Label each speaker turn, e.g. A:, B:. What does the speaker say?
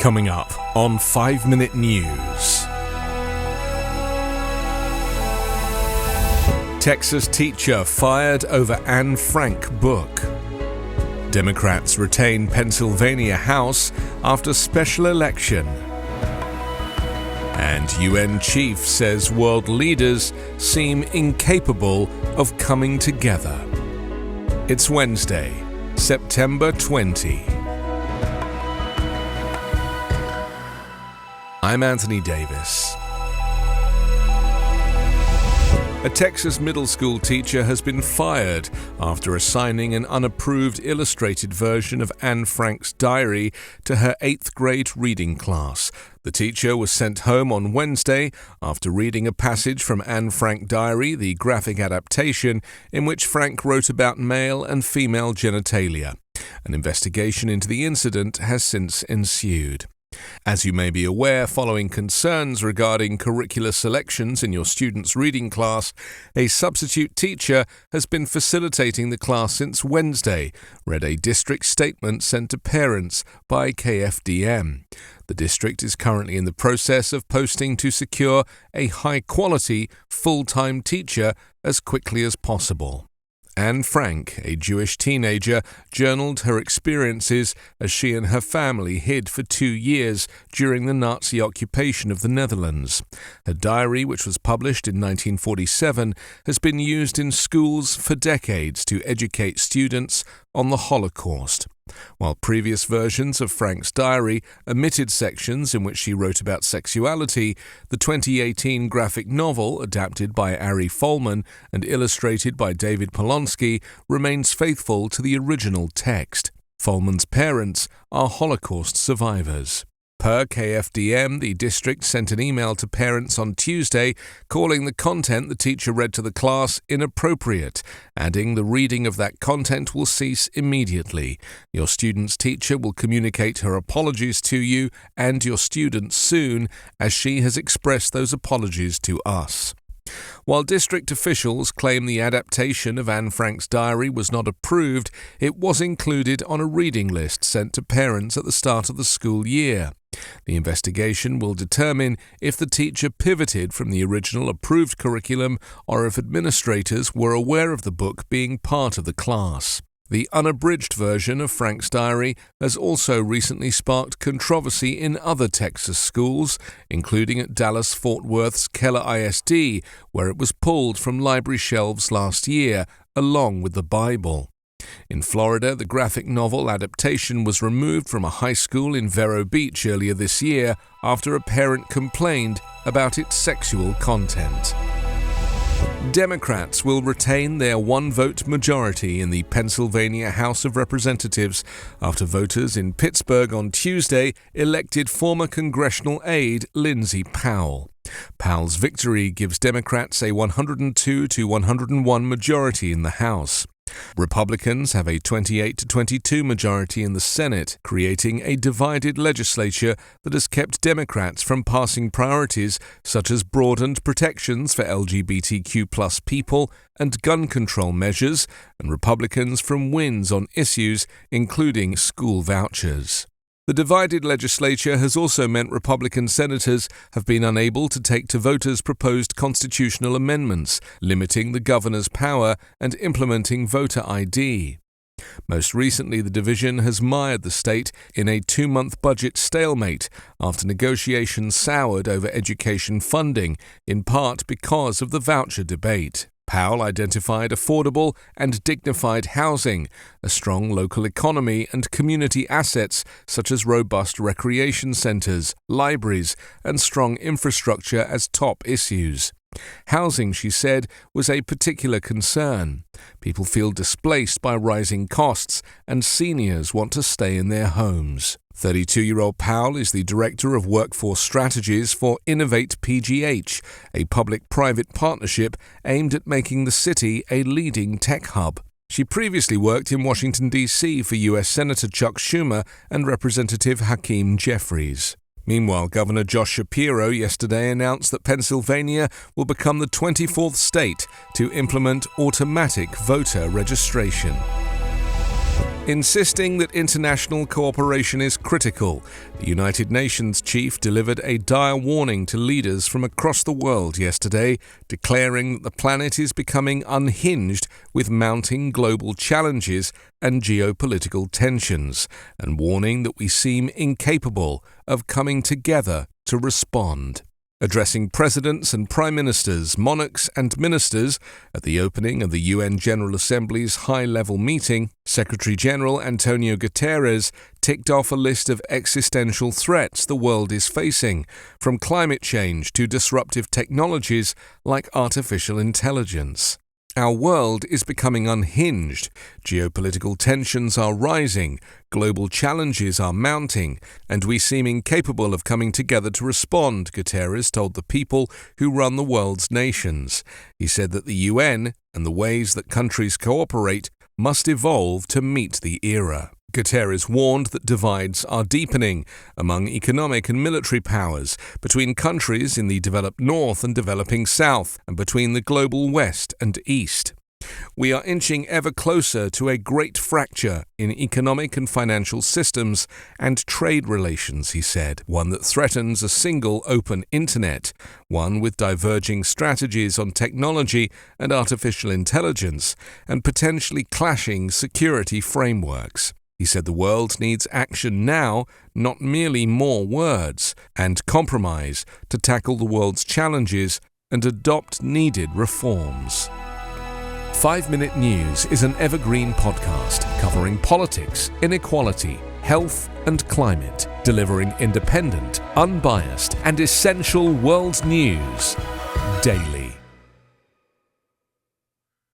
A: Coming up on 5 Minute News. Texas teacher fired over Anne Frank book. Democrats retain Pennsylvania House after special election. And UN chief says world leaders seem incapable of coming together. It's Wednesday, September 20. I'm Anthony Davis. A Texas middle school teacher has been fired after assigning an unapproved illustrated version of Anne Frank's diary to her 8th grade reading class. The teacher was sent home on Wednesday after reading a passage from Anne Frank Diary, the graphic adaptation in which Frank wrote about male and female genitalia. An investigation into the incident has since ensued. As you may be aware, following concerns regarding curricular selections in your student's reading class, a substitute teacher has been facilitating the class since Wednesday, read a district statement sent to parents by KFDM. The district is currently in the process of posting to secure a high-quality, full-time teacher as quickly as possible. Anne Frank, a Jewish teenager, journaled her experiences as she and her family hid for 2 years during the Nazi occupation of the Netherlands. Her diary, which was published in 1947, has been used in schools for decades to educate students on the Holocaust. While previous versions of Frank's diary omitted sections in which she wrote about sexuality, the 2018 graphic novel, adapted by Ari Folman and illustrated by David Polonsky, remains faithful to the original text. Folman's parents are Holocaust survivors. Per KFDM, the district sent an email to parents on Tuesday calling the content the teacher read to the class inappropriate, adding the reading of that content will cease immediately. Your student's teacher will communicate her apologies to you and your student soon, as she has expressed those apologies to us. While district officials claim the adaptation of Anne Frank's diary was not approved, it was included on a reading list sent to parents at the start of the school year. The investigation will determine if the teacher pivoted from the original approved curriculum or if administrators were aware of the book being part of the class. The unabridged version of Frank's diary has also recently sparked controversy in other Texas schools, including at Dallas-Fort Worth's Keller ISD, where it was pulled from library shelves last year, along with the Bible. In Florida, the graphic novel adaptation was removed from a high school in Vero Beach earlier this year after a parent complained about its sexual content. Democrats will retain their one-vote majority in the Pennsylvania House of Representatives after voters in Pittsburgh on Tuesday elected former congressional aide Lindsey Powell. Powell's victory gives Democrats a 102 to 101 majority in the House. Republicans have a 28 to 22 majority in the Senate, creating a divided legislature that has kept Democrats from passing priorities such as broadened protections for LGBTQ+ people and gun control measures, and Republicans from wins on issues including school vouchers. The divided legislature has also meant Republican senators have been unable to take to voters proposed constitutional amendments, limiting the governor's power and implementing voter ID. Most recently, the division has mired the state in a 2-month budget stalemate after negotiations soured over education funding, in part because of the voucher debate. Powell identified affordable and dignified housing, a strong local economy and community assets such as robust recreation centers, libraries, and strong infrastructure as top issues. Housing, she said, was a particular concern. People feel displaced by rising costs, and seniors want to stay in their homes. 32-year-old Powell is the Director of Workforce Strategies for Innovate PGH, a public-private partnership aimed at making the city a leading tech hub. She previously worked in Washington, D.C. for U.S. Senator Chuck Schumer and Representative Hakeem Jeffries. Meanwhile, Governor Josh Shapiro yesterday announced that Pennsylvania will become the 24th state to implement automatic voter registration. Insisting that international cooperation is critical, the United Nations chief delivered a dire warning to leaders from across the world yesterday, declaring that the planet is becoming unhinged with mounting global challenges and geopolitical tensions, and warning that we seem incapable of coming together to respond. Addressing presidents and prime ministers, monarchs and ministers at the opening of the UN General Assembly's high-level meeting, Secretary-General Antonio Guterres ticked off a list of existential threats the world is facing, from climate change to disruptive technologies like artificial intelligence. Our world is becoming unhinged, geopolitical tensions are rising, global challenges are mounting, and we seem incapable of coming together to respond, Guterres told the people who run the world's nations. He said that the UN and the ways that countries cooperate must evolve to meet the era. Guterres warned that divides are deepening among economic and military powers, between countries in the developed North and developing South, and between the global West and East. We are inching ever closer to a great fracture in economic and financial systems and trade relations, he said, one that threatens a single open internet, one with diverging strategies on technology and artificial intelligence, and potentially clashing security frameworks. He said the world needs action now, not merely more words, and compromise to tackle the world's challenges and adopt needed reforms. 5 Minute News is an Evergreen podcast covering politics, inequality, health and climate, delivering independent, unbiased and essential world news daily.